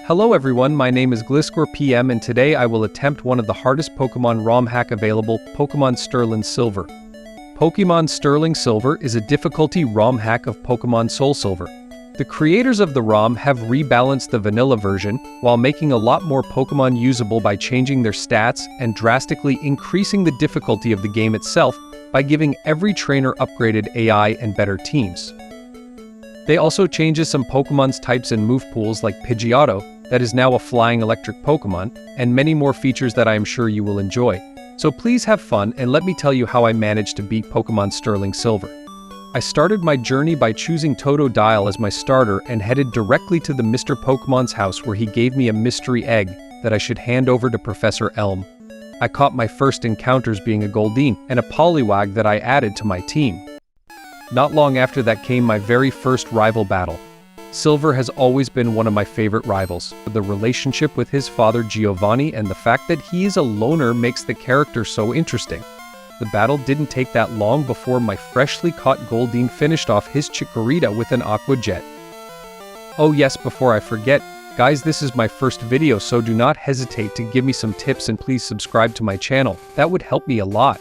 Hello everyone, my name is Gliscor PM and today I will attempt one of the hardest Pokemon Rom hack available, Pokemon SoulSilver. Pokemon SoulSilver is a difficulty ROM hack of Pokemon SoulSilver. The creators of the ROM have rebalanced the vanilla version, while making a lot more Pokemon usable by changing their stats and drastically increasing the difficulty of the game itself by giving every trainer upgraded AI and better teams. They also changes some Pokemon's types and move pools like Pidgeotto, that is now a flying electric Pokemon, and many more features that I am sure you will enjoy. So please have fun and let me tell you how I managed to beat Pokemon SoulSilver. I started my journey by choosing Totodile as my starter and headed directly to the Mr. Pokemon's house where he gave me a mystery egg that I should hand over to Professor Elm. I caught my first encounters being a Goldeen and a Poliwag that I added to my team. Not long after that came my very first rival battle. Silver has always been one of my favorite rivals. The relationship with his father Giovanni and the fact that he is a loner makes the character so interesting. The battle didn't take that long before my freshly caught Goldeen finished off his Chikorita with an Aqua Jet. Oh yes, before I forget, guys, this is my first video, so do not hesitate to give me some tips and please subscribe to my channel. That would help me a lot.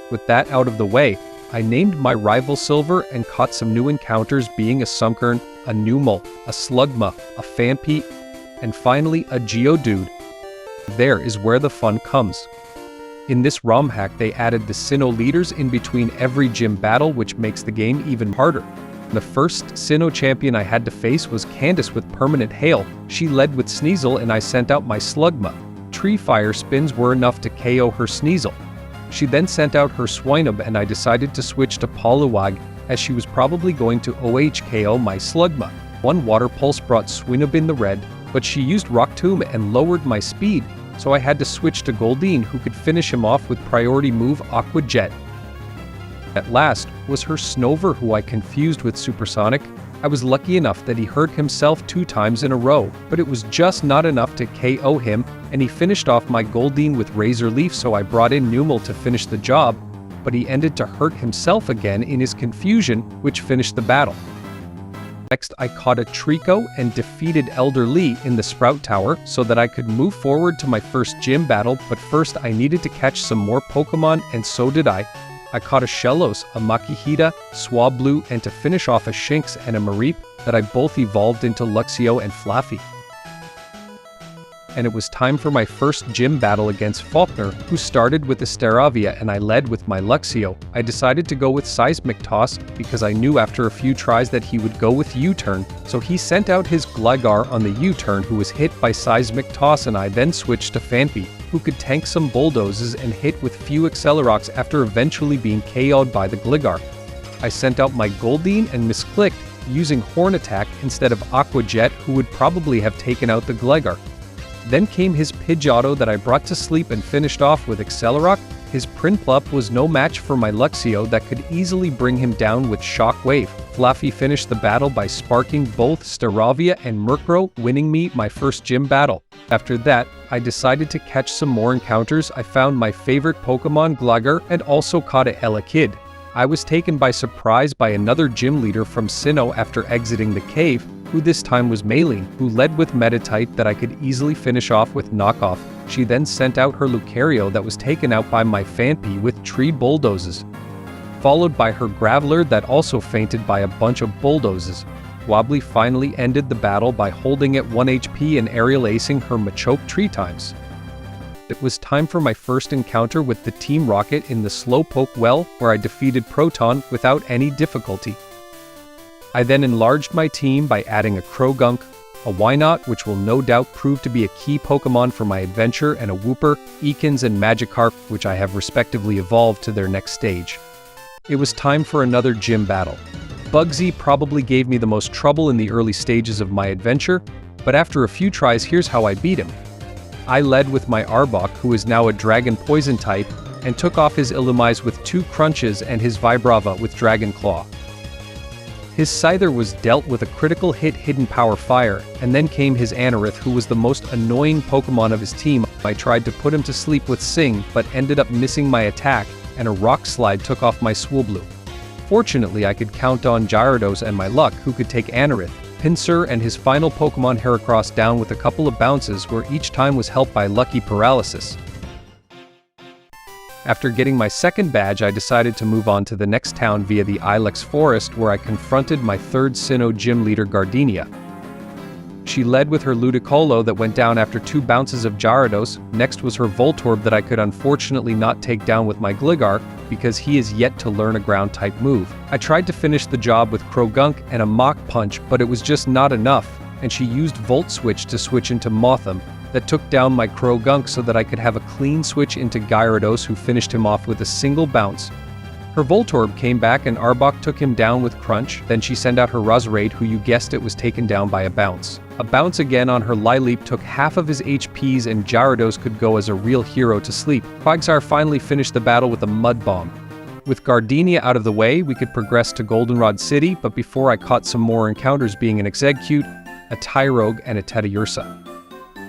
With that out of the way, I named my rival Silver and caught some new encounters being a Sunkern, a Numel, a Slugma, a Phanpy, and finally a Geodude. There is where the fun comes. In this ROM hack they added the Sinnoh leaders in between every gym battle, which makes the game even harder. The first Sinnoh champion I had to face was Candace with Permanent Hail. She led with Sneasel and I sent out my Slugma. Tree Fire spins were enough to KO her Sneasel. She then sent out her Swinub and I decided to switch to Poliwag as she was probably going to OHKO my Slugma. One Water Pulse brought Swinub in the red, but she used Rock Tomb and lowered my speed, so I had to switch to Goldeen, who could finish him off with priority move Aqua Jet. At last was her Snover, who I confused with Supersonic. I was lucky enough that he hurt himself 2 times in a row, but it was just not enough to KO him, and he finished off my Goldeen with Razor Leaf, so I brought in Numel to finish the job, but he ended to hurt himself again in his confusion, which finished the battle. Next, I caught a Trico and defeated Elder Lee in the Sprout Tower so that I could move forward to my first gym battle, but first I needed to catch some more Pokemon, and so did I. I caught a Shellos, a Makihita, Swablu, and to finish off a Shinx and a Mareep that I both evolved into Luxio and Flaffy. And it was time for my first gym battle against Falkner, who started with the Staravia and I led with my Luxio. I decided to go with Seismic Toss because I knew after a few tries that he would go with U-turn, so he sent out his Gligar on the U-turn, who was hit by Seismic Toss, and I then switched to Phanpy, who could tank some Bulldozes and hit with few Accelerocks after eventually being KO'd by the Gligar. I sent out my Goldeen and misclicked, using Horn Attack instead of Aqua Jet, who would probably have taken out the Gligar. Then came his Pidgeotto that I brought to sleep and finished off with Accelerock. His Prinplup was no match for my Luxio that could easily bring him down with Shock Wave. Flaffy finished the battle by sparking both Staravia and Murkrow, winning me my first gym battle. After that, I decided to catch some more encounters. I found my favorite Pokemon Gligar and also caught a Elekid. I was taken by surprise by another gym leader from Sinnoh after exiting the cave, who this time was Maylene, who led with Meditite that I could easily finish off with Knockoff. She then sent out her Lucario that was taken out by my Phanpy with Tree Bulldozes, followed by her Graveler that also fainted by a bunch of Bulldozes. Wobbly finally ended the battle by holding at 1 HP and aerial acing her Machoke 3 times. It was time for my first encounter with the Team Rocket in the Slowpoke Well, where I defeated Proton without any difficulty. I then enlarged my team by adding a Krogunk, a Wynot, which will no doubt prove to be a key Pokemon for my adventure, and a Wooper, Ekans, and Magikarp, which I have respectively evolved to their next stage. It was time for another gym battle. Bugsy probably gave me the most trouble in the early stages of my adventure, but after a few tries, here's how I beat him. I led with my Arbok, who is now a Dragon Poison type, and took off his Illumise with 2 Crunches and his Vibrava with Dragon Claw. His Scyther was dealt with a critical hit Hidden Power Fire, and then came his Anorith, who was the most annoying Pokemon of his team. I tried to put him to sleep with Sing, but ended up missing my attack, and a Rock Slide took off my Swablu. Fortunately, I could count on Gyarados and my luck, who could take Anorith. Pinsir and his final Pokemon Heracross down with a couple of bounces where each time was helped by lucky paralysis. After getting my second badge, I decided to move on to the next town via the Ilex Forest, where I confronted my third Sinnoh gym leader Gardenia. She led with her Ludicolo that went down after 2 bounces of Gyarados. Next was her Voltorb that I could unfortunately not take down with my Gligar because he is yet to learn a ground-type move. I tried to finish the job with Croagunk and a Mach Punch, but it was just not enough, and she used Volt Switch to switch into Mothim that took down my Croagunk so that I could have a clean switch into Gyarados, who finished him off with a single bounce. Her Voltorb came back and Arbok took him down with Crunch. Then she sent out her Roserade, who, you guessed it, was taken down by a bounce. A bounce again on her Lileep took half of his HPs and Gyarados could go as a real hero to sleep. Quagsire finally finished the battle with a Mud Bomb. With Gardenia out of the way, we could progress to Goldenrod City, but before I caught some more encounters, being an Exeggcute, a Tyrogue, and a Teddiursa.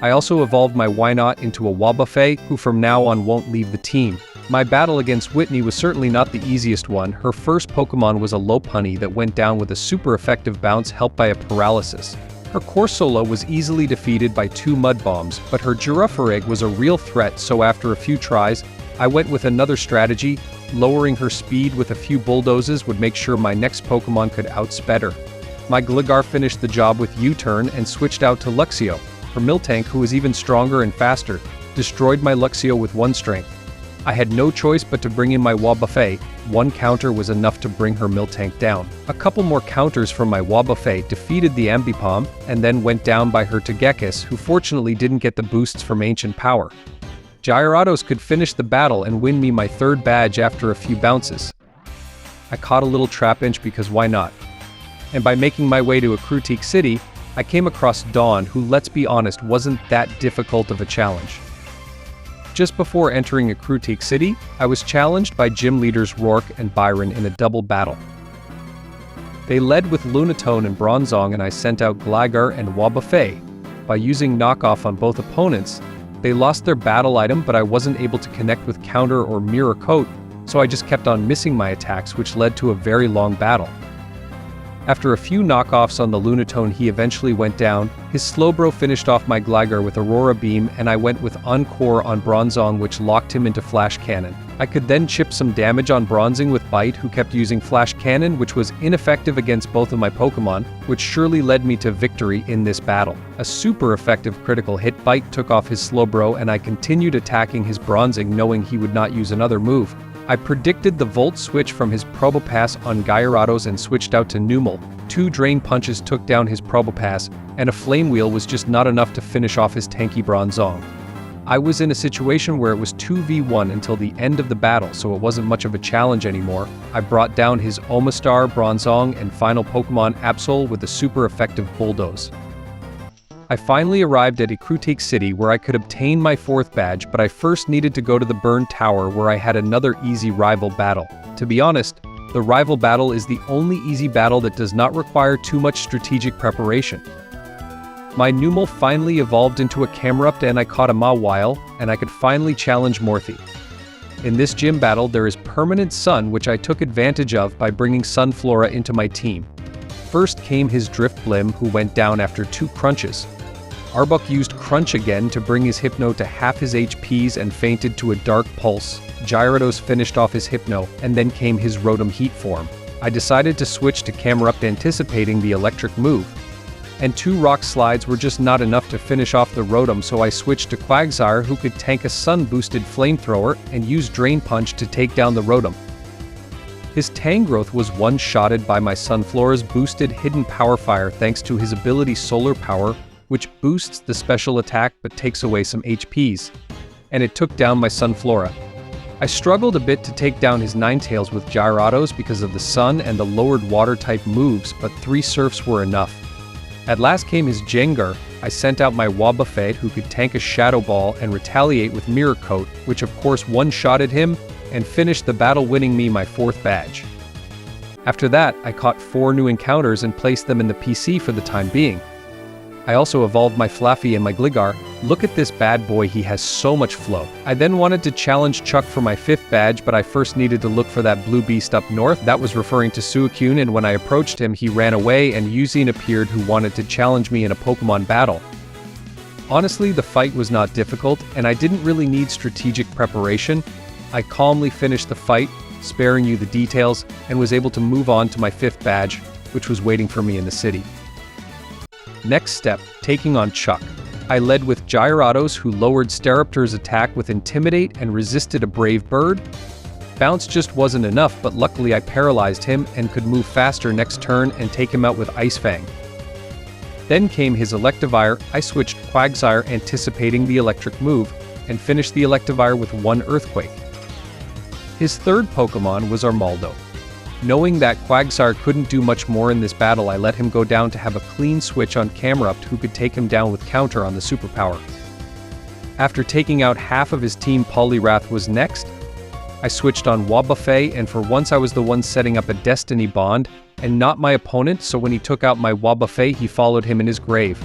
I also evolved my Wynot into a Wobbuffet, who from now on won't leave the team. My battle against Whitney was certainly not the easiest one. Her first Pokemon was a Lopunny that went down with a super effective bounce helped by a paralysis. Her Corsola was easily defeated by 2 Mud Bombs, but her Girafarig was a real threat, so after a few tries, I went with another strategy. Lowering her speed with a few Bulldozes would make sure my next Pokemon could outsped her. My Gligar finished the job with U-turn and switched out to Luxio. Her Miltank, who was even stronger and faster, destroyed my Luxio with 1 strength. I had no choice but to bring in my Wobbuffet. 1 counter was enough to bring her Miltank down. A couple more counters from my Wobbuffet defeated the Ambipom, and then went down by her Togekiss, who fortunately didn't get the boosts from Ancient Power. Gyarados could finish the battle and win me my 3rd badge after a few bounces. I caught a little Trapinch because why not? And by making my way to Akrutik City, I came across Dawn, who, let's be honest, wasn't that difficult of a challenge. Just before entering Akrutik City, I was challenged by gym leaders Rourke and Byron in a double battle. They led with Lunatone and Bronzong, and I sent out Gligar and Wobbuffet. By using knockoff on both opponents, they lost their battle item, but I wasn't able to connect with Counter or Mirror Coat, so I just kept on missing my attacks, which led to a very long battle. After a few knockoffs on the Lunatone, he eventually went down. His Slowbro finished off my Gligar with Aurora Beam, and I went with Encore on Bronzong, which locked him into Flash Cannon. I could then chip some damage on Bronzing with Bite, who kept using Flash Cannon, which was ineffective against both of my Pokemon, which surely led me to victory in this battle. A super effective critical hit Bite took off his Slowbro, and I continued attacking his Bronzing, knowing he would not use another move. I predicted the Volt switch from his Probopass on Gyarados and switched out to Numel. 2 Drain Punches took down his Probopass, and a Flame Wheel was just not enough to finish off his tanky Bronzong. I was in a situation where it was 2v1 until the end of the battle, so it wasn't much of a challenge anymore. I brought down his Omastar, Bronzong, and final Pokemon Absol with a super effective Bulldoze. I finally arrived at Akrutik City, where I could obtain my 4th badge, but I first needed to go to the Burn Tower, where I had another easy rival battle. To be honest, the rival battle is the only easy battle that does not require too much strategic preparation. My Numel finally evolved into a Camerupt, and I caught a Mawile, and I could finally challenge Morty. In this gym battle, there is Permanent Sun, which I took advantage of by bringing Sunflora into my team. First came his Drifblim, who went down after 2 crunches. Arbok used Crunch again to bring his Hypno to half his HPs and fainted to a Dark Pulse. Gyarados finished off his Hypno, and then came his Rotom Heat form. I decided to switch to Camerupt, anticipating the electric move. And 2 Rock Slides were just not enough to finish off the Rotom, so I switched to Quagsire, who could tank a Sun-boosted Flamethrower and use Drain Punch to take down the Rotom. His Tangrowth was one-shotted by my Sunflora's boosted Hidden Power Fire thanks to his ability Solar Power, which boosts the special attack but takes away some HPs. And it took down my Sunflora. I struggled a bit to take down his Ninetales with Gyarados because of the Sun and the lowered Water-type moves, but 3 Surfs were enough. At last came his Jengar. I sent out my Wobbuffet, who could tank a Shadow Ball and retaliate with Mirror Coat, which of course one-shotted him and finished the battle, winning me my 4th badge. After that, I caught 4 new encounters and placed them in the PC for the time being. I also evolved my Flaffy and my Gligar, Look at this bad boy, he has so much flow. I then wanted to challenge Chuck for my 5th badge, but I first needed to look for that blue beast up north. That was referring to Suicune, and when I approached him, he ran away and Yuzine appeared, who wanted to challenge me in a Pokemon battle. Honestly, the fight was not difficult, and I didn't really need strategic preparation. I calmly finished the fight, sparing you the details, and was able to move on to my 5th badge, which was waiting for me in the city. Next step, taking on Chuck. I led with Gyarados, who lowered Staraptor's attack with Intimidate and resisted a Brave Bird. Bounce just wasn't enough, but luckily I paralyzed him and could move faster next turn and take him out with Ice Fang. Then came his Electivire. I switched Quagsire anticipating the electric move, and finished the Electivire with 1 Earthquake. His 3rd Pokemon was Armaldo. Knowing that Quagsire couldn't do much more in this battle, I let him go down to have a clean switch on Camerupt, who could take him down with Counter on the Superpower. After taking out half of his team, Poliwrath was next. I switched on Wobbuffet, and for once I was the one setting up a Destiny Bond, and not my opponent, so when he took out my Wobbuffet, he followed him in his grave.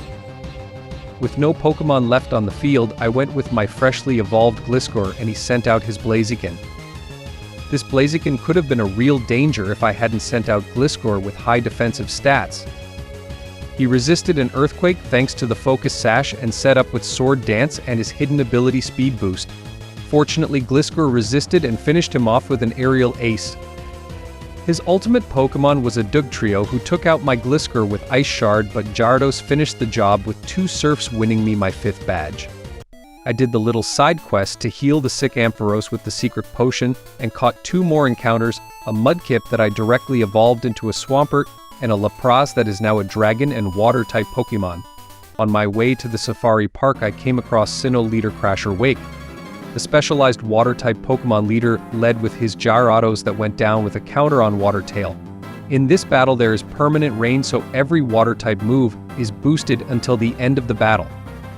With no Pokemon left on the field, I went with my freshly evolved Gliscor, and he sent out his Blaziken. This Blaziken could have been a real danger if I hadn't sent out Gliscor with high defensive stats. He resisted an Earthquake thanks to the Focus Sash and set up with Sword Dance and his hidden ability Speed Boost. Fortunately, Gliscor resisted and finished him off with an Aerial Ace. His ultimate Pokemon was a Dugtrio, who took out my Gliscor with Ice Shard, but Gyarados finished the job with 2 Surfs, winning me my 5th badge. I did the little side quest to heal the sick Ampharos with the secret potion, and caught 2 more encounters, a Mudkip that I directly evolved into a Swampert, and a Lapras that is now a Dragon and Water-type Pokemon. On my way to the Safari Park, I came across Sinnoh Leader Crasher Wake. The specialized Water-type Pokemon leader led with his Gyarados that went down with a counter on Water Tail. In this battle there is permanent rain, so every Water-type move is boosted until the end of the battle.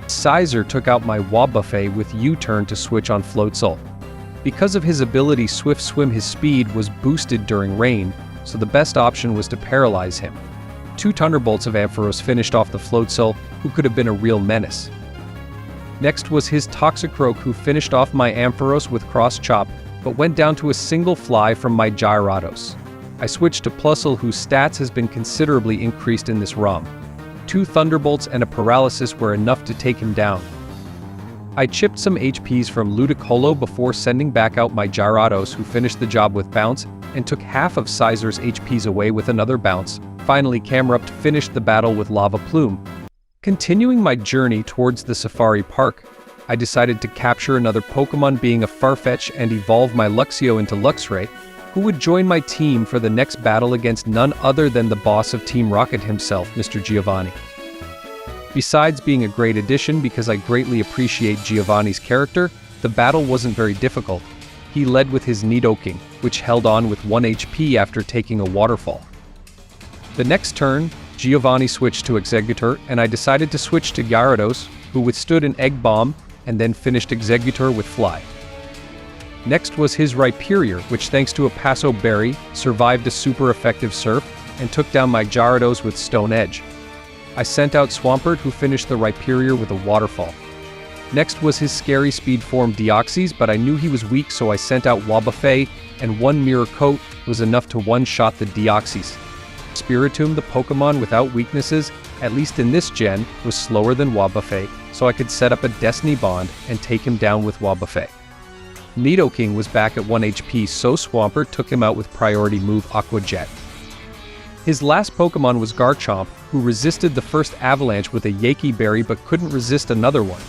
Scizor took out my Wobbuffet with U-turn to switch on Floatzel. Because of his ability Swift Swim, his speed was boosted during rain, so the best option was to paralyze him. 2 Thunderbolts of Ampharos finished off the Floatzel, who could have been a real menace. Next was his Toxicroak, who finished off my Ampharos with Cross Chop, but went down to a single fly from my Gyarados. I switched to Plusle, whose stats has been considerably increased in this ROM. 2 Thunderbolts and a Paralysis were enough to take him down. I chipped some HPs from Ludicolo before sending back out my Gyarados, who finished the job with Bounce, and took half of Scizor's HPs away with another Bounce. Finally, Camerupt finished the battle with Lava Plume. Continuing my journey towards the Safari Park, I decided to capture another Pokemon, being a Farfetch, and evolve my Luxio into Luxray, who would join my team for the next battle against none other than the boss of Team Rocket himself, Mr. Giovanni. Besides being a great addition because I greatly appreciate Giovanni's character, the battle wasn't very difficult. He led with his Nidoking, which held on with 1 HP after taking a waterfall. The next turn, Giovanni switched to Exeggutor, and I decided to switch to Gyarados, who withstood an Egg Bomb, and then finished Exeggutor with Fly. Next was his Rhyperior, which thanks to a Paso Berry, survived a super effective Surf, and took down my Gyarados with Stone Edge. I sent out Swampert, who finished the Rhyperior with a Waterfall. Next was his scary speed form Deoxys, but I knew he was weak, so I sent out Wobbuffet, and 1 Mirror Coat was enough to one-shot the Deoxys. Spiritomb, the Pokemon without weaknesses, at least in this gen, was slower than Wobbuffet, so I could set up a Destiny Bond and take him down with Wobbuffet. Nidoking was back at 1 HP, so Swampert took him out with priority move Aqua Jet. His last Pokemon was Garchomp, who resisted the first Avalanche with a Yaki Berry but couldn't resist another one.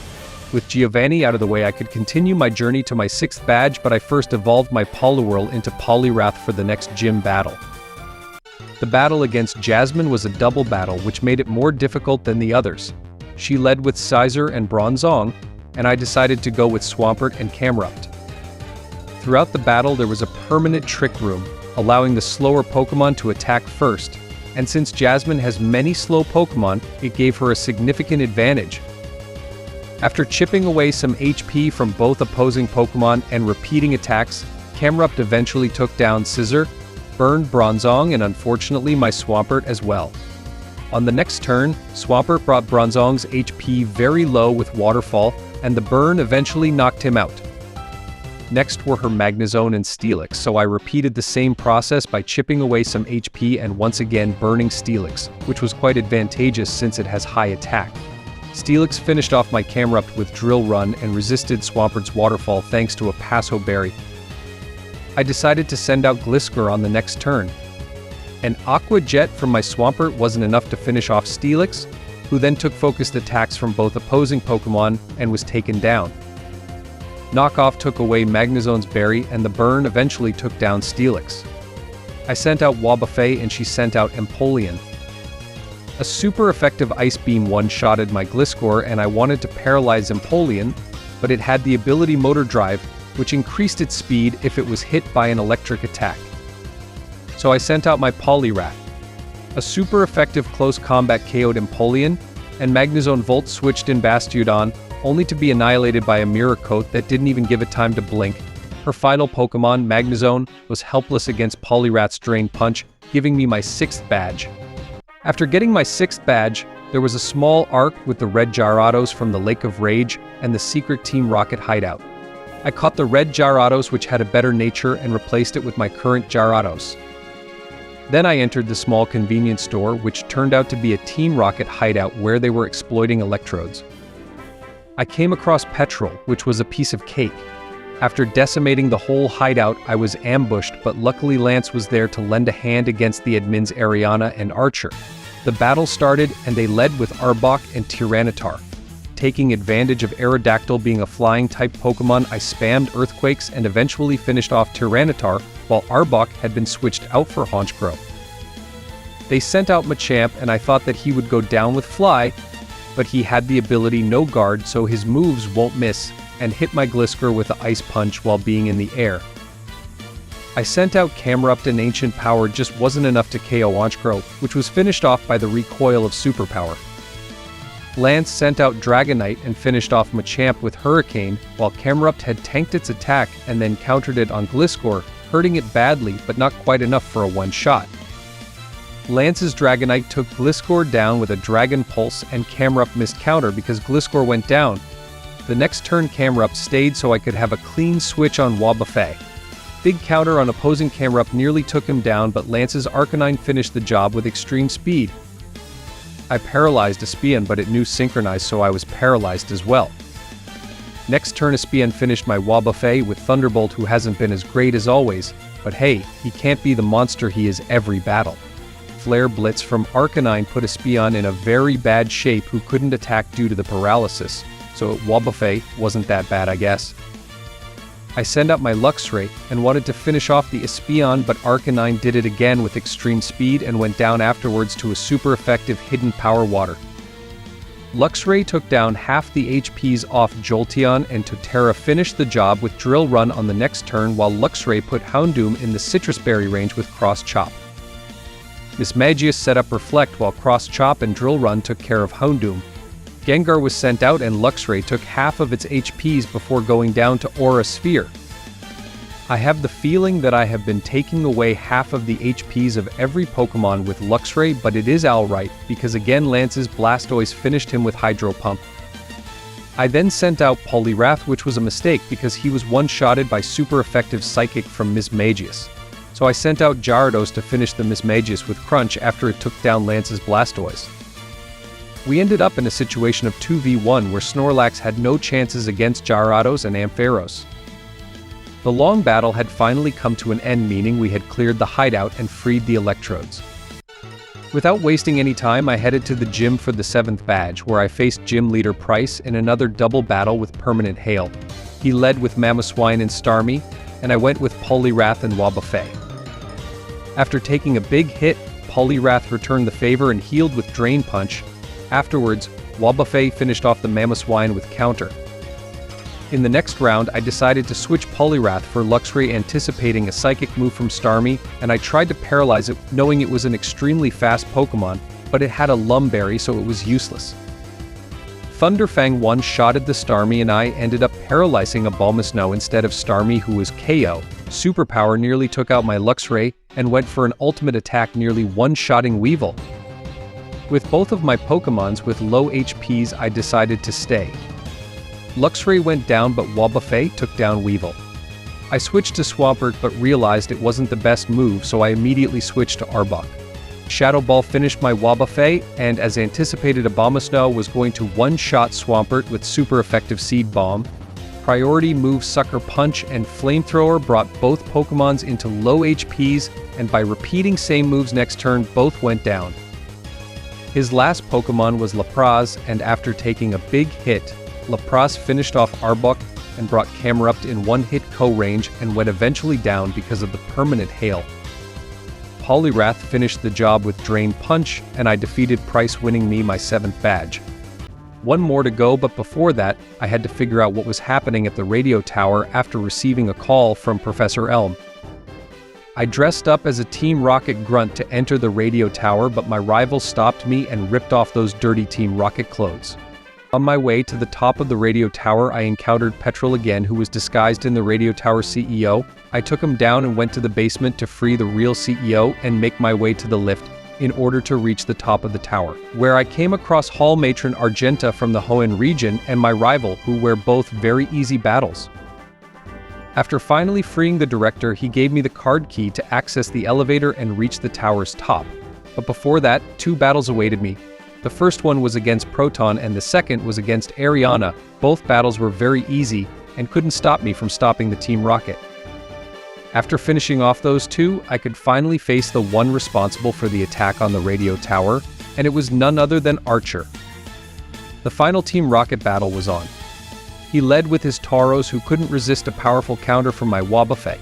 With Giovanni out of the way, I could continue my journey to my 6th badge, but I first evolved my Poliwhirl into Poliwrath for the next gym battle. The battle against Jasmine was a double battle, which made it more difficult than the others. She led with Scizor and Bronzong, and I decided to go with Swampert and Camerupt. Throughout the battle there was a permanent Trick Room, allowing the slower Pokemon to attack first, and since Jasmine has many slow Pokemon, it gave her a significant advantage. After chipping away some HP from both opposing Pokemon and repeating attacks, Camerupt eventually took down Scizor, burned Bronzong, and unfortunately my Swampert as well. On the next turn, Swampert brought Bronzong's HP very low with Waterfall, and the burn eventually knocked him out. Next were her Magnezone and Steelix, so I repeated the same process by chipping away some HP and once again burning Steelix, which was quite advantageous since it has high attack. Steelix finished off my Camerupt with Drill Run and resisted Swampert's Waterfall thanks to a Passo Berry. I decided to send out Gliscor on the next turn. An Aqua Jet from my Swampert wasn't enough to finish off Steelix, who then took focused attacks from both opposing Pokemon and was taken down. Knockoff took away Magnezone's Berry and the burn eventually took down Steelix. I sent out Wobbuffet and she sent out Empoleon. A super effective Ice Beam one-shotted my Gliscor and I wanted to paralyze Empoleon, but it had the ability Motor Drive, which increased its speed if it was hit by an electric attack. So I sent out my Poliwrath. A super effective close combat KO'd Empoleon, and Magnezone Volt switched in Bastiodon, only to be annihilated by a Mirror Coat that didn't even give it time to blink. Her final Pokemon, Magnezone, was helpless against Poliwrath's Drain Punch, giving me my 6th badge. After getting my 6th badge, there was a small arc with the red Gyarados from the Lake of Rage and the secret Team Rocket hideout. I caught the red Gyarados which had a better nature and replaced it with my current Gyarados. Then I entered the small convenience store which turned out to be a Team Rocket hideout where they were exploiting electrodes. I came across Petrol, which was a piece of cake. After decimating the whole hideout, I was ambushed, but luckily Lance was there to lend a hand against the admins Ariana and Archer. The battle started and they led with Arbok and Tyranitar. Taking advantage of Aerodactyl being a flying-type Pokemon, I spammed Earthquakes and eventually finished off Tyranitar, while Arbok had been switched out for Honchkrow. They sent out Machamp and I thought that he would go down with Fly, but he had the ability No Guard so his moves won't miss, and hit my Gliscor with the Ice Punch while being in the air. I sent out Camerupt and Ancient Power just wasn't enough to KO Honchkrow, which was finished off by the recoil of Superpower. Lance sent out Dragonite and finished off Machamp with Hurricane, while Camerupt had tanked its attack and then countered it on Gliscor, hurting it badly but not quite enough for a one-shot. Lance's Dragonite took Gliscor down with a Dragon Pulse and Camerupt missed counter because Gliscor went down. The next turn Camerupt stayed so I could have a clean switch on Wobbuffet. Big counter on opposing Camerupt nearly took him down, but Lance's Arcanine finished the job with extreme speed. I paralyzed Espeon, but it knew Synchronized, so I was paralyzed as well. Next turn Espeon finished my Wobbuffet with Thunderbolt, who hasn't been as great as always, but hey, he can't be the monster he is every battle. Flare Blitz from Arcanine put Espeon in a very bad shape who couldn't attack due to the paralysis. So Wobbuffet wasn't that bad, I guess. I sent out my Luxray and wanted to finish off the Espeon, but Arcanine did it again with extreme speed and went down afterwards to a super effective Hidden Power Water. Luxray took down half the HPs off Jolteon and Totera finished the job with Drill Run on the next turn, while Luxray put Houndoom in the Citrus Berry range with Cross Chop. Mismagius set up Reflect while Cross Chop and Drill Run took care of Houndoom. Gengar was sent out and Luxray took half of its HPs before going down to Aura Sphere. I have the feeling that I have been taking away half of the HPs of every Pokemon with Luxray, but it is alright because again Lance's Blastoise finished him with Hydro Pump. I then sent out Poliwrath, which was a mistake because he was one-shotted by super effective Psychic from Mismagius. So I sent out Gyarados to finish the Mismagius with Crunch after it took down Lance's Blastoise. We ended up in a situation of 2v1 where Snorlax had no chances against Gyarados and Ampharos. The long battle had finally come to an end, meaning we had cleared the hideout and freed the electrodes. Without wasting any time, I headed to the gym for the 7th badge, where I faced gym leader Pryce in another double battle with Permanent Hail. He led with Mamoswine and Starmie, and I went with Poliwrath and Wobbuffet. After taking a big hit, Poliwrath returned the favor and healed with Drain Punch. Afterwards, Wobbuffet finished off the Mamoswine with Counter. In the next round, I decided to switch Poliwrath for Luxray, anticipating a Psychic move from Starmie, and I tried to paralyze it, knowing it was an extremely fast Pokemon, but it had a Lumberry, so it was useless. Thunderfang one-shotted the Starmie and I ended up paralyzing a Bulmasnow instead of Starmie, who was KO. Superpower nearly took out my Luxray and went for an ultimate attack, nearly one-shotting Weevil. With both of my Pokémons with low HPs, I decided to stay. Luxray went down, but Wobbuffet took down Weavile. I switched to Swampert but realized it wasn't the best move, so I immediately switched to Arbok. Shadow Ball finished my Wobbuffet, and as anticipated, Abomasnow was going to one-shot Swampert with super effective Seed Bomb. Priority move Sucker Punch and Flamethrower brought both Pokémons into low HPs, and by repeating same moves next turn, both went down. His last Pokémon was Lapras, and after taking a big hit, Lapras finished off Arbok and brought Camerupt in one-hit KO range and went eventually down because of the permanent hail. Poliwrath finished the job with Drain Punch, and I defeated Pryce, winning me my 7th badge. One more to go, but before that, I had to figure out what was happening at the radio tower after receiving a call from Professor Elm. I dressed up as a Team Rocket grunt to enter the radio tower, but my rival stopped me and ripped off those dirty Team Rocket clothes. On my way to the top of the radio tower, I encountered Petrol again, who was disguised in the radio tower CEO. I took him down and went to the basement to free the real CEO and make my way to the lift in order to reach the top of the tower, where I came across Hall Matron Argenta from the Hoenn region and my rival, who were both very easy battles. After finally freeing the director, he gave me the card key to access the elevator and reach the tower's top. But before that, 2 battles awaited me. The first one was against Proton and the second was against Ariana. Both battles were very easy and couldn't stop me from stopping the Team Rocket. After finishing off those 2, I could finally face the one responsible for the attack on the radio tower, and it was none other than Archer. The final Team Rocket battle was on. He led with his Tauros, who couldn't resist a powerful counter from my Wobbuffet.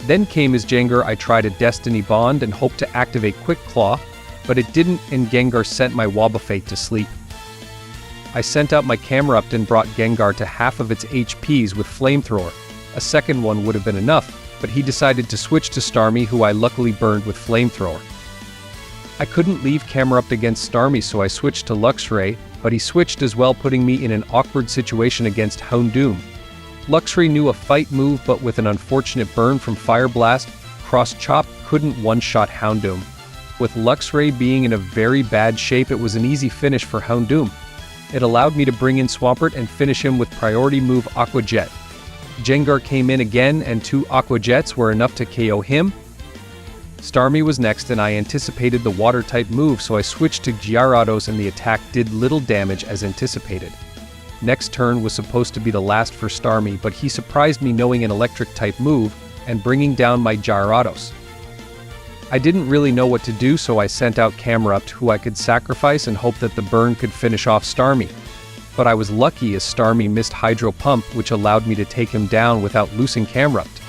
Then came his Gengar. I tried a Destiny Bond and hoped to activate Quick Claw, but it didn't, and Gengar sent my Wobbuffet to sleep. I sent out my Camerupt and brought Gengar to half of its HPs with Flamethrower. A second one would have been enough, but he decided to switch to Starmie, who I luckily burned with Flamethrower. I couldn't leave Camerupt against Starmie, so I switched to Luxray, but he switched as well, putting me in an awkward situation against Houndoom. Luxray knew a fight move, but with an unfortunate burn from Fire Blast, Cross Chop couldn't one-shot Houndoom. With Luxray being in a very bad shape, it was an easy finish for Houndoom. It allowed me to bring in Swampert and finish him with priority move Aqua Jet. Gengar came in again, and 2 Aqua Jets were enough to KO him. Starmie was next, and I anticipated the water-type move, so I switched to Gyarados, and the attack did little damage as anticipated. Next turn was supposed to be the last for Starmie, but he surprised me knowing an electric-type move and bringing down my Gyarados. I didn't really know what to do, so I sent out Camerupt, who I could sacrifice and hope that the burn could finish off Starmie. But I was lucky as Starmie missed Hydro Pump, which allowed me to take him down without losing Camerupt.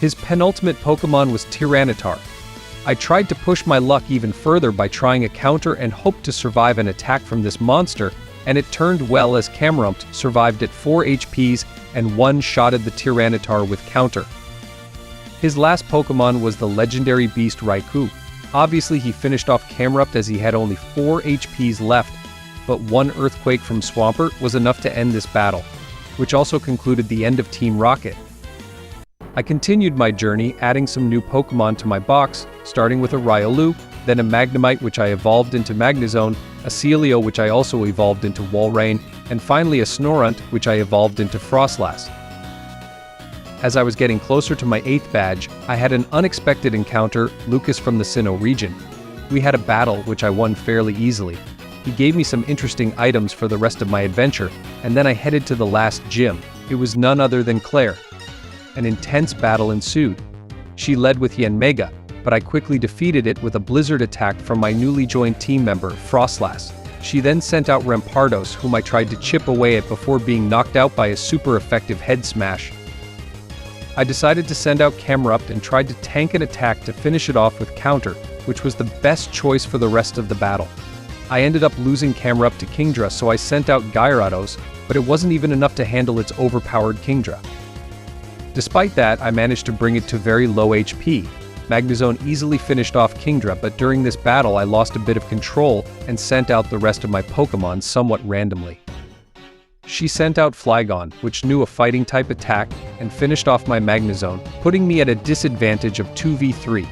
His penultimate Pokemon was Tyranitar. I tried to push my luck even further by trying a counter and hoped to survive an attack from this monster, and it turned well as Camerupt survived at 4 HPs and one-shotted the Tyranitar with counter. His last Pokemon was the legendary beast Raikou. Obviously he finished off Camerupt as he had only 4 HPs left, but one Earthquake from Swampert was enough to end this battle, which also concluded the end of Team Rocket. I continued my journey, adding some new Pokemon to my box, starting with a Riolu, then a Magnemite, which I evolved into Magnezone, a Celio, which I also evolved into Walrein, and finally a Snorunt, which I evolved into Frostlass. As I was getting closer to my 8th badge, I had an unexpected encounter, Lucas from the Sinnoh region. We had a battle, which I won fairly easily. He gave me some interesting items for the rest of my adventure, and then I headed to the last gym. It was none other than Clair. An intense battle ensued. She led with Yanmega, but I quickly defeated it with a blizzard attack from my newly joined team member, Frostlass. She then sent out Rampardos, whom I tried to chip away at before being knocked out by a super effective head smash. I decided to send out Camerupt and tried to tank an attack to finish it off with counter, which was the best choice for the rest of the battle. I ended up losing Camerupt to Kingdra, so I sent out Gyarados, but it wasn't even enough to handle its overpowered Kingdra. Despite that, I managed to bring it to very low HP. Magnezone easily finished off Kingdra, but during this battle I lost a bit of control and sent out the rest of my Pokemon somewhat randomly. She sent out Flygon, which knew a fighting-type attack, and finished off my Magnezone, putting me at a disadvantage of 2v3.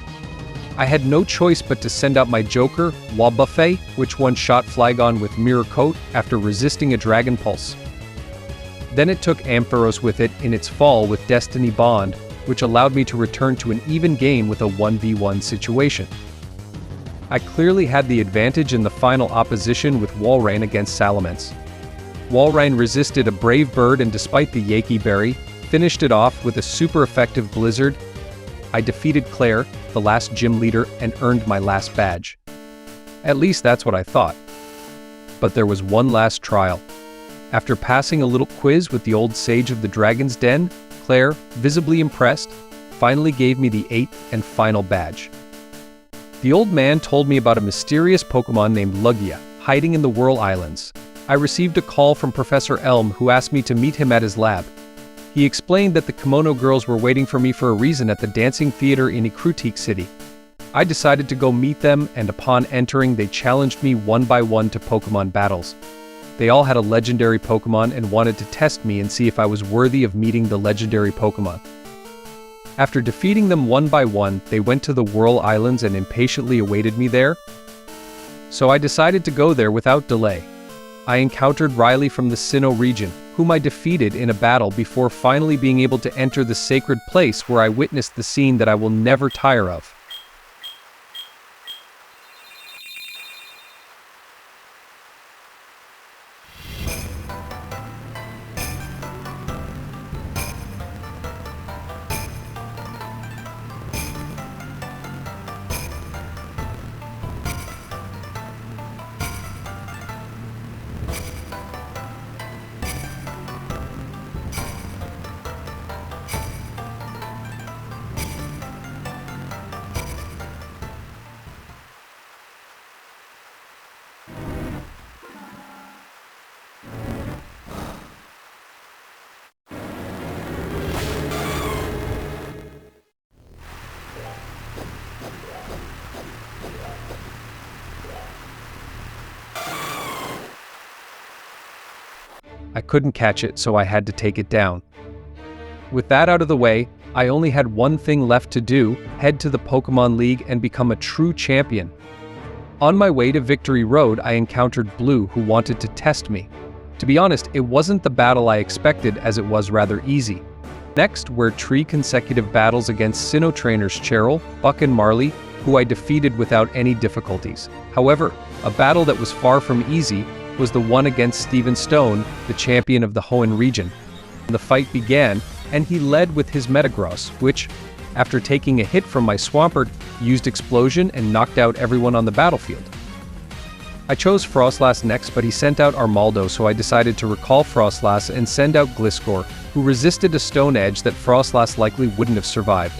I had no choice but to send out my Joker, Wabuffet, which one-shot Flygon with Mirror Coat after resisting a Dragon Pulse. Then it took Ampharos with it in its fall with Destiny Bond, which allowed me to return to an even game with a 1v1 situation. I clearly had the advantage in the final opposition with Walrein against Salamence. Walrein resisted a Brave Bird and despite the Yaki Berry, finished it off with a super effective Blizzard. I defeated Clair, the last gym leader, and earned my last badge. At least that's what I thought. But there was one last trial. After passing a little quiz with the old sage of the Dragon's Den, Clair, visibly impressed, finally gave me the 8th and final badge. The old man told me about a mysterious Pokemon named Lugia, hiding in the Wirl Islands. I received a call from Professor Elm who asked me to meet him at his lab. He explained that the kimono girls were waiting for me for a reason at the dancing theater in Ikrutik City. I decided to go meet them, and upon entering they challenged me one by one to Pokemon battles. They all had a legendary Pokemon and wanted to test me and see if I was worthy of meeting the legendary Pokemon. After defeating them one by one, they went to the Wirl Islands and impatiently awaited me there. So I decided to go there without delay. I encountered Riley from the Sinnoh region, whom I defeated in a battle before finally being able to enter the sacred place where I witnessed the scene that I will never tire of. I couldn't catch it, so I had to take it down. With that out of the way, I only had one thing left to do: head to the Pokemon League and become a true champion. On my way to Victory Road, I encountered Blue, who wanted to test me. To be honest, it wasn't the battle I expected, as it was rather easy. Next were 3 consecutive battles against Sinnoh trainers Cheryl, Buck and Marley, who I defeated without any difficulties. However, a battle that was far from easy was the one against Steven Stone, the champion of the Hoenn region. The fight began, and he led with his Metagross, which, after taking a hit from my Swampert, used Explosion and knocked out everyone on the battlefield. I chose Frostlass next, but he sent out Armaldo, so I decided to recall Frostlass and send out Gliscor, who resisted a Stone Edge that Frostlass likely wouldn't have survived.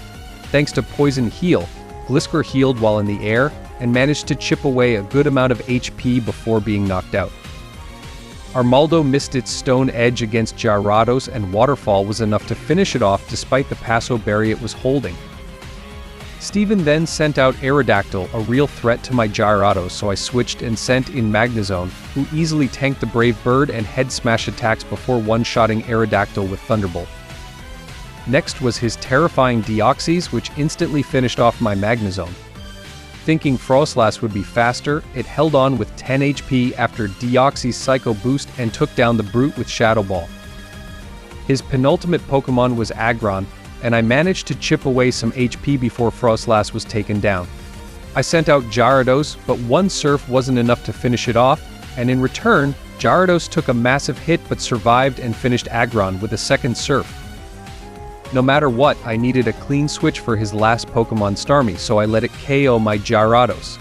Thanks to Poison Heal, Gliscor healed while in the air and managed to chip away a good amount of HP before being knocked out. Armaldo missed its Stone Edge against Gyarados, and Waterfall was enough to finish it off despite the Paso Berry it was holding. Steven then sent out Aerodactyl, a real threat to my Gyarados, so I switched and sent in Magnezone, who easily tanked the Brave Bird and head smash attacks before one-shotting Aerodactyl with Thunderbolt. Next was his terrifying Deoxys, which instantly finished off my Magnezone. Thinking Frostlass would be faster, it held on with 10 HP after Deoxys Psycho Boost and took down the Brute with Shadow Ball. His penultimate Pokemon was Aggron, and I managed to chip away some HP before Frostlass was taken down. I sent out Gyarados, but one Surf wasn't enough to finish it off, and in return, Gyarados took a massive hit but survived and finished Aggron with a second Surf. No matter what, I needed a clean switch for his last Pokemon Starmie, so I let it KO my Gyarados.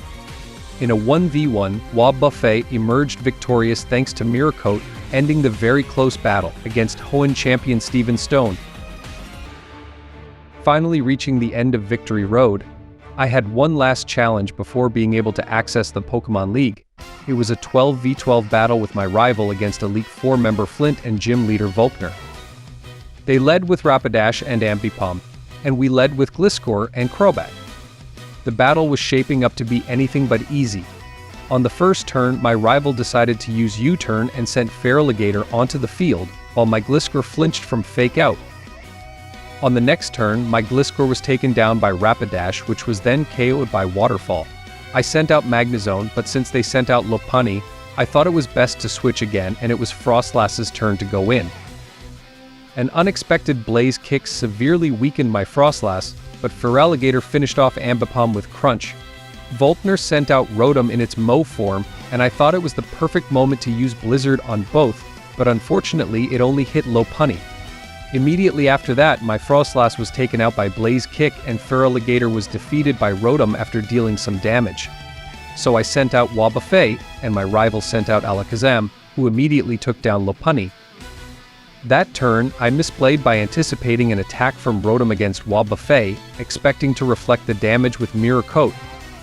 In a 1v1, Wabuffet emerged victorious thanks to Mirror Coat, ending the very close battle against Hoenn champion Steven Stone. Finally reaching the end of Victory Road, I had one last challenge before being able to access the Pokemon League. It was a 12v12 battle with my rival against Elite 4 member Flint and gym leader Falkner. They led with Rapidash and Ambipom, and we led with Gliscor and Crobat. The battle was shaping up to be anything but easy. On the first turn, my rival decided to use U-turn and sent Feraligatr onto the field, while my Gliscor flinched from Fake Out. On the next turn, my Gliscor was taken down by Rapidash, which was then KO'd by Waterfall. I sent out Magnezone, but since they sent out Lopunny, I thought it was best to switch again, and it was Frostlass's turn to go in. An unexpected Blaze Kick severely weakened my Frostlass, but Feraligatr finished off Ambipom with Crunch. Falkner sent out Rotom in its Mow form, and I thought it was the perfect moment to use Blizzard on both, but unfortunately it only hit Lopunny. Immediately after that, my Frostlass was taken out by Blaze Kick and Feraligatr was defeated by Rotom after dealing some damage. So I sent out Wobbuffet, and my rival sent out Alakazam, who immediately took down Lopunny. That turn, I misplayed by anticipating an attack from Rotom against Wobbuffet, expecting to reflect the damage with Mirror Coat.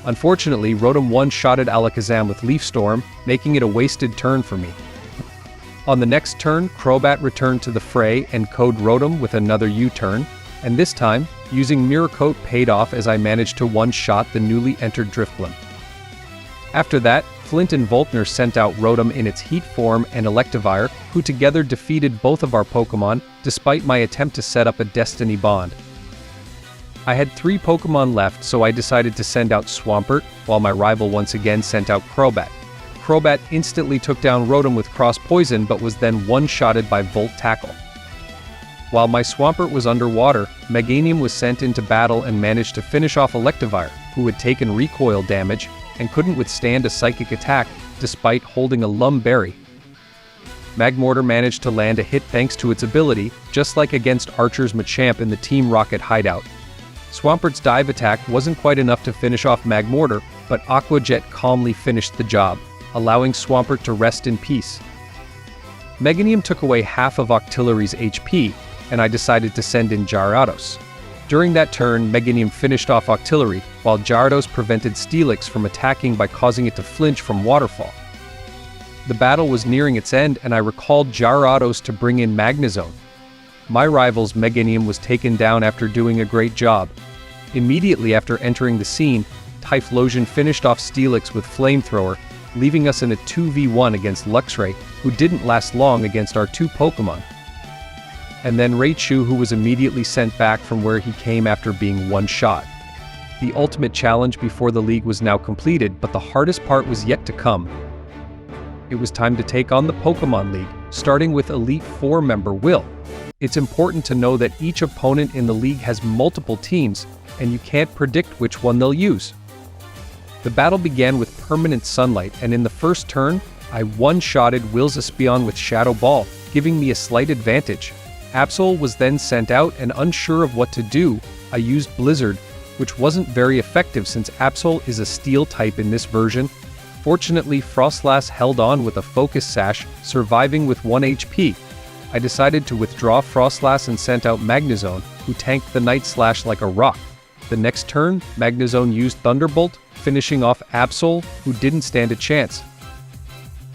Unfortunately, Rotom one-shotted Alakazam with Leaf Storm, making it a wasted turn for me. On the next turn, Crobat returned to the fray and Code Rotom with another U-turn, and this time, using Mirror Coat paid off as I managed to one-shot the newly entered Drifblim. After that, Flint and Falkner sent out Rotom in its Heat form and Electivire, who together defeated both of our Pokémon, despite my attempt to set up a Destiny Bond. I had 3 Pokémon left, so I decided to send out Swampert, while my rival once again sent out Crobat. Crobat instantly took down Rotom with Cross Poison, but was then one-shotted by Volt Tackle. While my Swampert was underwater, Meganium was sent into battle and managed to finish off Electivire, who had taken recoil damage and couldn't withstand a psychic attack despite holding a Lum Berry. Magmortar managed to land a hit thanks to its ability, just like against Archer's Machamp in the Team Rocket hideout. Swampert's dive attack wasn't quite enough to finish off Magmortar, but Aqua Jet calmly finished the job, allowing Swampert to rest in peace. Meganium took away half of Octillery's HP, and I decided to send in Gyarados. During that turn, Meganium finished off Octillery, while Gyarados prevented Steelix from attacking by causing it to flinch from Waterfall. The battle was nearing its end, and I recalled Gyarados to bring in Magnezone. My rival's Meganium was taken down after doing a great job. Immediately after entering the scene, Typhlosion finished off Steelix with Flamethrower, leaving us in a 2v1 against Luxray, who didn't last long against our 2 Pokémon. And then Raichu, who was immediately sent back from where he came after being one-shot. The ultimate challenge before the league was now completed, but the hardest part was yet to come. It was time to take on the Pokémon League, starting with Elite Four member Wirl. It's important to know that each opponent in the league has multiple teams, and you can't predict which one they'll use. The battle began with Permanent Sunlight, and in the first turn, I one-shotted Wirl's Espeon with Shadow Ball, giving me a slight advantage. Absol was then sent out, and unsure of what to do, I used Blizzard, which wasn't very effective since Absol is a Steel type in this version. Fortunately, Frostlass held on with a Focus Sash, surviving with 1 HP. I decided to withdraw Frostlass and sent out Magnezone, who tanked the Night Slash like a rock. The next turn, Magnezone used Thunderbolt, finishing off Absol, who didn't stand a chance.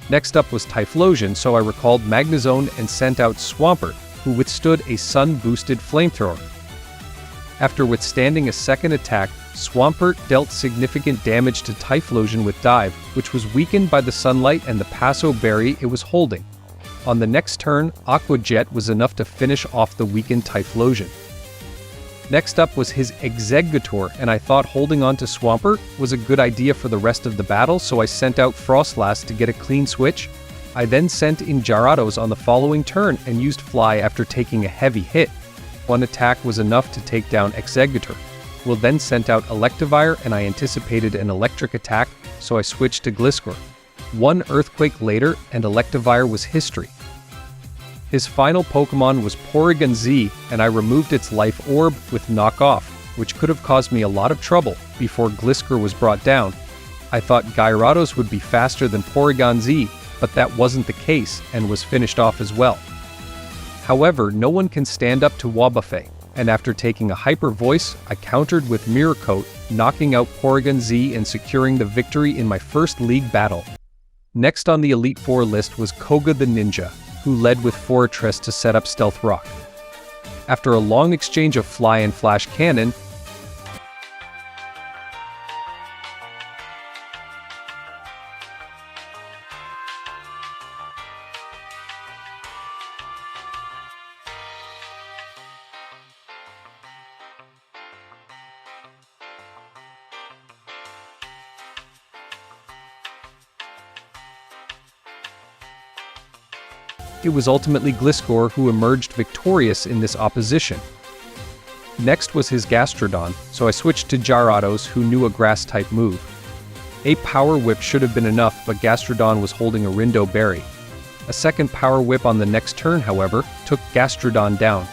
Next up was Typhlosion, so I recalled Magnezone and sent out Swampert, who withstood a sun-boosted Flamethrower. After withstanding a second attack, Swampert dealt significant damage to Typhlosion with Dive, which was weakened by the sunlight and the Paso Berry it was holding. On the next turn, Aqua Jet was enough to finish off the weakened Typhlosion. Next up was his Exeggutor, and I thought holding on to Swampert was a good idea for the rest of the battle, so I sent out Frostlass to get a clean switch. I then sent in Gyarados on the following turn and used Fly after taking a heavy hit. One attack was enough to take down Exeggutor. Will then sent out Electivire, and I anticipated an electric attack, so I switched to Gliscor. One Earthquake later, and Electivire was history. His final Pokemon was Porygon Z, and I removed its Life Orb with Knock Off, which could have caused me a lot of trouble before Gliscor was brought down. I thought Gyarados would be faster than Porygon Z, but that wasn't the case and was finished off as well. However, no one can stand up to Wobbuffet, and after taking a Hyper Voice, I countered with Mirror Coat, knocking out Porygon Z and securing the victory in my first league battle. Next on the Elite Four list was Koga the Ninja, who led with Fortress to set up Stealth Rock. After a long exchange of Fly and Flash Cannon, it was ultimately Gliscor who emerged victorious in this opposition. Next was his Gastrodon, so I switched to Gyarados, who knew a Grass-type move. A Power Whip should have been enough, but Gastrodon was holding a Rindo Berry. A second Power Whip on the next turn, however, took Gastrodon down.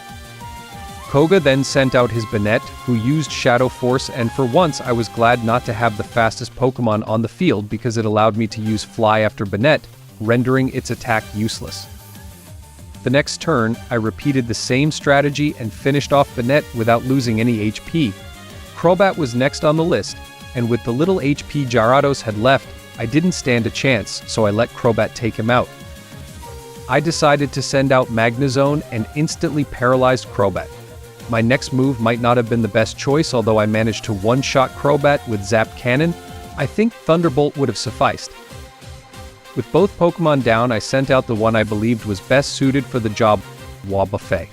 Koga then sent out his Banette, who used Shadow Force, and for once I was glad not to have the fastest Pokemon on the field because it allowed me to use Fly after Banette, rendering its attack useless. The next turn, I repeated the same strategy and finished off Banette without losing any HP. Crobat was next on the list, and with the little HP Gyarados had left, I didn't stand a chance, so I let Crobat take him out. I decided to send out Magnezone and instantly paralyzed Crobat. My next move might not have been the best choice, although I managed to one-shot Crobat with Zap Cannon. I think Thunderbolt would have sufficed. With both Pokemon down, I sent out the one I believed was best suited for the job, Wobbuffet.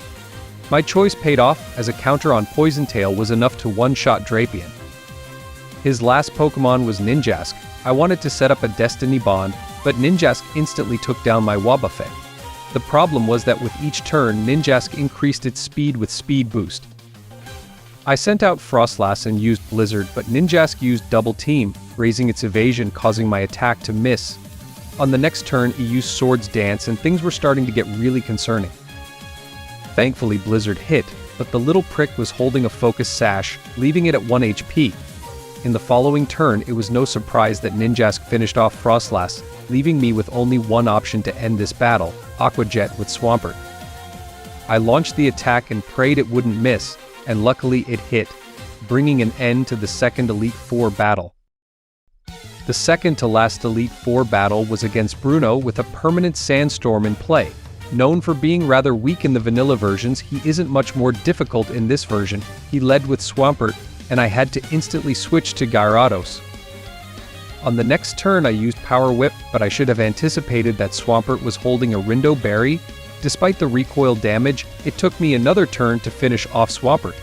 My choice paid off, as a counter on Poison Tail was enough to one-shot Drapion. His last Pokemon was Ninjask. I wanted to set up a Destiny Bond, but Ninjask instantly took down my Wobbuffet. The problem was that with each turn, Ninjask increased its speed with Speed Boost. I sent out Frostlass and used Blizzard, but Ninjask used Double Team, raising its evasion, causing my attack to miss. On the next turn, he used Swords Dance, and things were starting to get really concerning. Thankfully, Blizzard hit, but the little prick was holding a Focus Sash, leaving it at 1 HP. In the following turn, it was no surprise that Ninjask finished off Frostlass, leaving me with only one option to end this battle, Aqua Jet with Swampert. I launched the attack and prayed it wouldn't miss, and luckily it hit, bringing an end to the second Elite Four battle. The second to last Elite Four battle was against Bruno with a permanent Sandstorm in play. Known for being rather weak in the vanilla versions, he isn't much more difficult in this version. He led with Swampert, and I had to instantly switch to Gyarados. On the next turn I used Power Whip, but I should have anticipated that Swampert was holding a Rindo Berry. Despite the recoil damage, it took me another turn to finish off Swampert.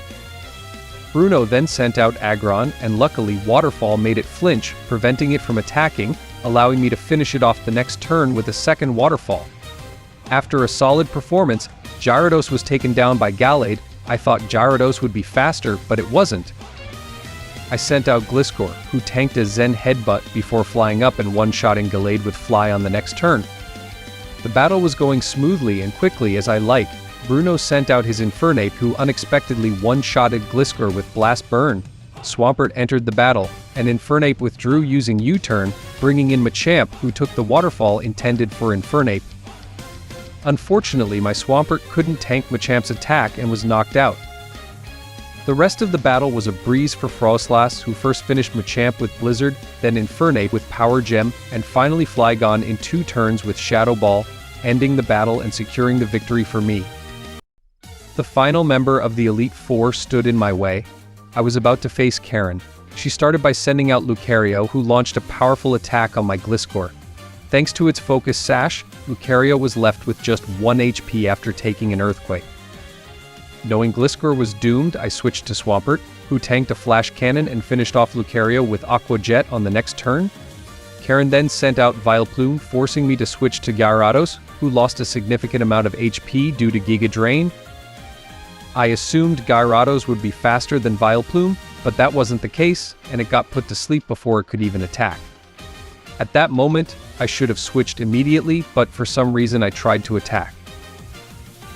Bruno then sent out Aggron, and luckily Waterfall made it flinch, preventing it from attacking, allowing me to finish it off the next turn with a second Waterfall. After a solid performance, Gyarados was taken down by Gallade. I thought Gyarados would be faster, but it wasn't. I sent out Gliscor, who tanked a Zen Headbutt before flying up and one-shotting Gallade with Fly on the next turn. The battle was going smoothly and quickly as I liked. Bruno sent out his Infernape, who unexpectedly one-shotted Gliscor with Blast Burn. Swampert entered the battle, and Infernape withdrew using U-turn, bringing in Machamp, who took the Waterfall intended for Infernape. Unfortunately, my Swampert couldn't tank Machamp's attack and was knocked out. The rest of the battle was a breeze for Frostlass, who first finished Machamp with Blizzard, then Infernape with Power Gem, and finally Flygon in 2 turns with Shadow Ball, ending the battle and securing the victory for me. The final member of the Elite Four stood in my way. I was about to face Karen. She started by sending out Lucario, who launched a powerful attack on my Gliscor. Thanks to its Focus Sash, Lucario was left with just 1 HP after taking an Earthquake. Knowing Gliscor was doomed, I switched to Swampert, who tanked a Flash Cannon and finished off Lucario with Aqua Jet on the next turn. Karen then sent out Vileplume, forcing me to switch to Gyarados, who lost a significant amount of HP due to Giga Drain. I assumed Gyarados would be faster than Vileplume, but that wasn't the case, and it got put to sleep before it could even attack. At that moment, I should have switched immediately, but for some reason I tried to attack.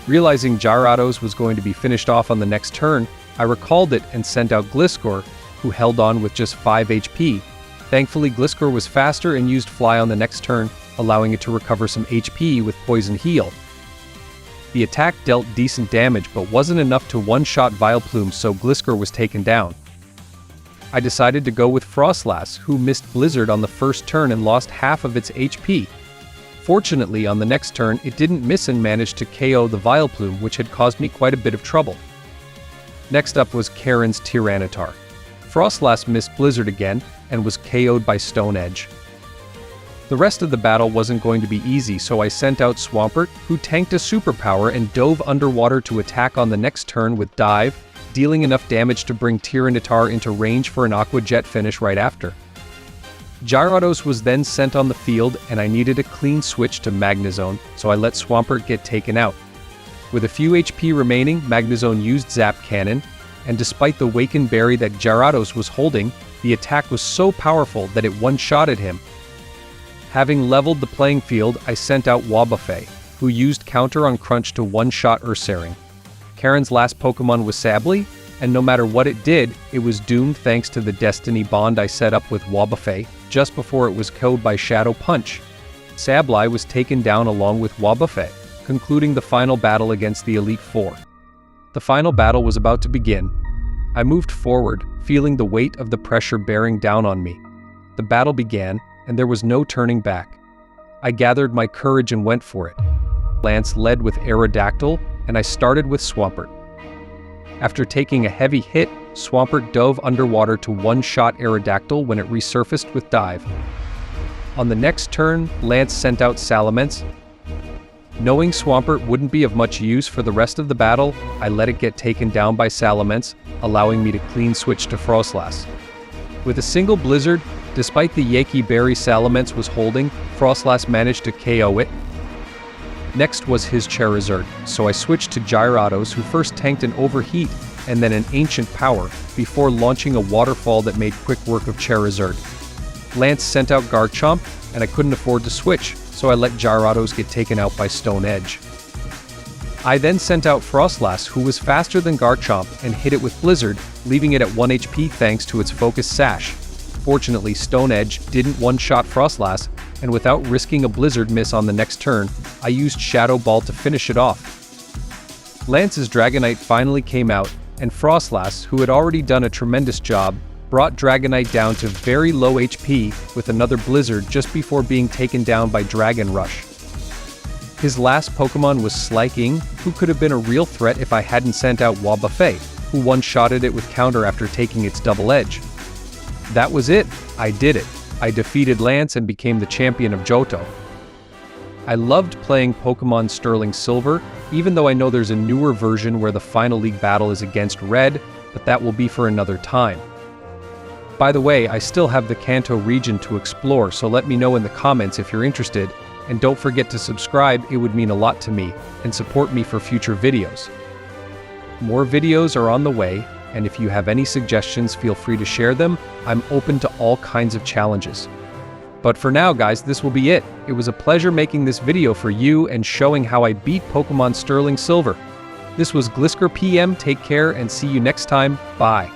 Realizing Gyarados was going to be finished off on the next turn, I recalled it and sent out Gliscor, who held on with just 5 HP. Thankfully, Gliscor was faster and used Fly on the next turn, allowing it to recover some HP with Poison Heal. The attack dealt decent damage, but wasn't enough to one-shot Vileplume, so Gliscor was taken down. I decided to go with Frostlass, who missed Blizzard on the first turn and lost half of its HP. Fortunately, on the next turn, it didn't miss and managed to KO the Vileplume, which had caused me quite a bit of trouble. Next up was Karen's Tyranitar. Frostlass missed Blizzard again, and was KO'd by Stone Edge. The rest of the battle wasn't going to be easy, so I sent out Swampert, who tanked a superpower and dove underwater to attack on the next turn with Dive, dealing enough damage to bring Tyranitar into range for an Aqua Jet finish right after. Gyarados was then sent on the field and I needed a clean switch to Magnezone, so I let Swampert get taken out. With a few HP remaining, Magnezone used Zap Cannon, and despite the Waken Berry that Gyarados was holding, the attack was so powerful that it one-shotted him. Having leveled the playing field, I sent out Wobbuffet, who used Counter on Crunch to one-shot Ursaring. Karen's last Pokemon was Sableye, and no matter what it did, it was doomed thanks to the Destiny Bond I set up with Wobbuffet just before it was killed by Shadow Punch. Sableye was taken down along with Wobbuffet, concluding the final battle against the Elite Four. The final battle was about to begin. I moved forward, feeling the weight of the pressure bearing down on me. The battle began, and there was no turning back. I gathered my courage and went for it. Lance led with Aerodactyl, and I started with Swampert. After taking a heavy hit, Swampert dove underwater to one-shot Aerodactyl when it resurfaced with Dive. On the next turn, Lance sent out Salamence. Knowing Swampert wouldn't be of much use for the rest of the battle, I let it get taken down by Salamence, allowing me to clean switch to Froslass. With a single Blizzard, despite the Yaki Berry Salamence was holding, Froslass managed to KO it. Next was his Charizard, so I switched to Gyarados, who first tanked an Overheat and then an Ancient Power, before launching a Waterfall that made quick work of Charizard. Lance sent out Garchomp, and I couldn't afford to switch, so I let Gyarados get taken out by Stone Edge. I then sent out Froslass, who was faster than Garchomp, and hit it with Blizzard, leaving it at 1 HP thanks to its Focus Sash. Fortunately, Stone Edge didn't one-shot Froslass, and without risking a Blizzard miss on the next turn, I used Shadow Ball to finish it off. Lance's Dragonite finally came out, and Froslass, who had already done a tremendous job, brought Dragonite down to very low HP with another Blizzard just before being taken down by Dragon Rush. His last Pokemon was Slaking, who could have been a real threat if I hadn't sent out Wobbuffet, who one-shotted it with Counter after taking its Double Edge. That was it. I did it. I defeated Lance and became the champion of Johto. I loved playing Pokemon Sterling Silver, even though I know there's a newer version where the final league battle is against Red, but that will be for another time. By the way, I still have the Kanto region to explore, so let me know in the comments if you're interested, and don't forget to subscribe, it would mean a lot to me, and support me for future videos. More videos are on the way, and if you have any suggestions, feel free to share them. I'm open to all kinds of challenges. But for now, guys, this will be it. It was a pleasure making this video for you and showing how I beat Pokemon Sterling Silver. This was Glisker PM, take care and see you next time, bye.